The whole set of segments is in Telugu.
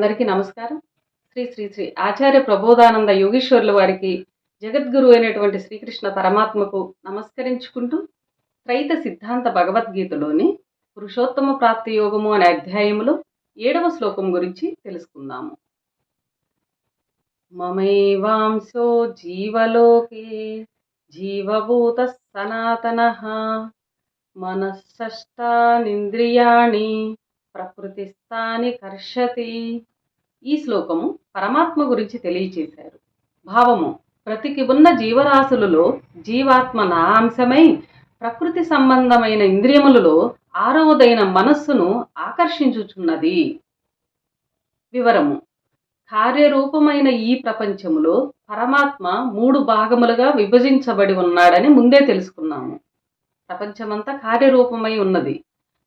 అందరికీ నమస్కారం. శ్రీ శ్రీ శ్రీ ఆచార్య ప్రబోధానంద యోగీశ్వరుల వారికి, జగద్గురు అయినటువంటి శ్రీకృష్ణ పరమాత్మకు నమస్కరించుకుంటూ, త్రైత సిద్ధాంత భగవద్గీతలోని పురుషోత్తమ ప్రాప్తి యోగము అనే అధ్యాయములో 7వ శ్లోకం గురించి తెలుసుకుందాము. మమైవాంశో జీవలోకే జీవభూత సనాతనః మనఃషష్టానింద్రియాణి ప్రకృతిస్థాని కర్షతి. ఈ శ్లోకము పరమాత్మ గురించి తెలియచేశారు. భావము: ప్రతికి ఉన్న జీవరాశులలో జీవాత్మ నా అంశమై ప్రకృతి సంబంధమైన ఇంద్రియములలో 6వదైన మనస్సును ఆకర్షించుచున్నది. వివరము: కార్యరూపమైన ఈ ప్రపంచములో పరమాత్మ 3 భాగములుగా విభజించబడి ఉన్నాడని ముందే తెలుసుకున్నాము. ప్రపంచమంతా కార్యరూపమై ఉన్నది.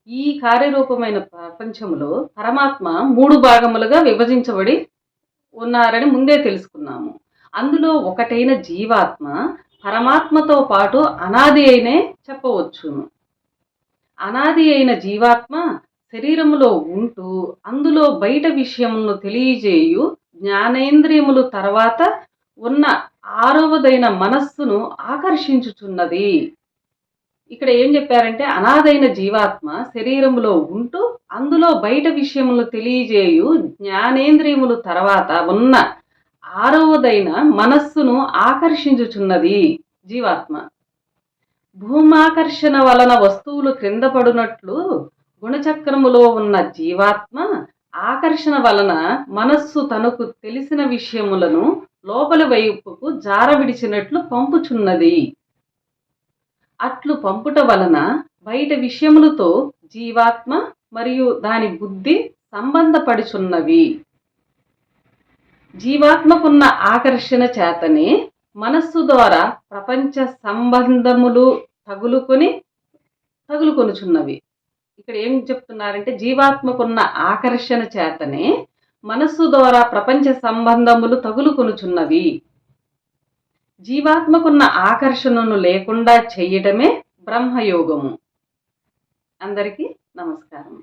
ఈ కార్యరూపమైన ప్రపంచములో పరమాత్మ 3 భాగములుగా విభజించబడి ఉన్నారని ముందే తెలుసుకున్నాము. అందులో ఒకటైన జీవాత్మ పరమాత్మతో పాటు అనాది అయినే చెప్పవచ్చును. అనాది అయిన జీవాత్మ శరీరములో ఉంటూ అందులో బయట విషయములను తెలియజేయు జ్ఞానేంద్రియములు తర్వాత ఉన్న 6వదైన మనస్సును ఆకర్షించుచున్నది. ఇక్కడ ఏం చెప్పారంటే, అనాదైన జీవాత్మ శరీరములో ఉంటూ అందులో బయట విషయములు తెలియజేయు జ్ఞానేంద్రియములు తర్వాత ఉన్న 6వదైన మనస్సును ఆకర్షించుచున్నది జీవాత్మ. భూమాకర్షణ వలన వస్తువులు క్రింద పడునట్లు గుణచక్రములో ఉన్న జీవాత్మ ఆకర్షణ వలన మనస్సు తనకు తెలిసిన విషయములను లోపలి వైపుకు జారవిడిచినట్లు పంపుచున్నది. అట్లు పంపుట వలన బయట విషయములతో జీవాత్మ మరియు దాని బుద్ధి సంబంధపడుచున్నవి. జీవాత్మకున్న ఆకర్షణ చేతనే మనస్సు ద్వారా ప్రపంచ సంబంధములు తగులుకొనుచున్నవి. ఇక్కడ ఏం చెప్తున్నారంటే, జీవాత్మకున్న ఆకర్షణ చేతనే మనస్సు ద్వారా ప్రపంచ సంబంధములు తగులుకొనుచున్నవి. జీవాత్మకున్న ఆకర్షణను లేకుండా చేయటమే బ్రహ్మయోగము. అందరికీ నమస్కారం.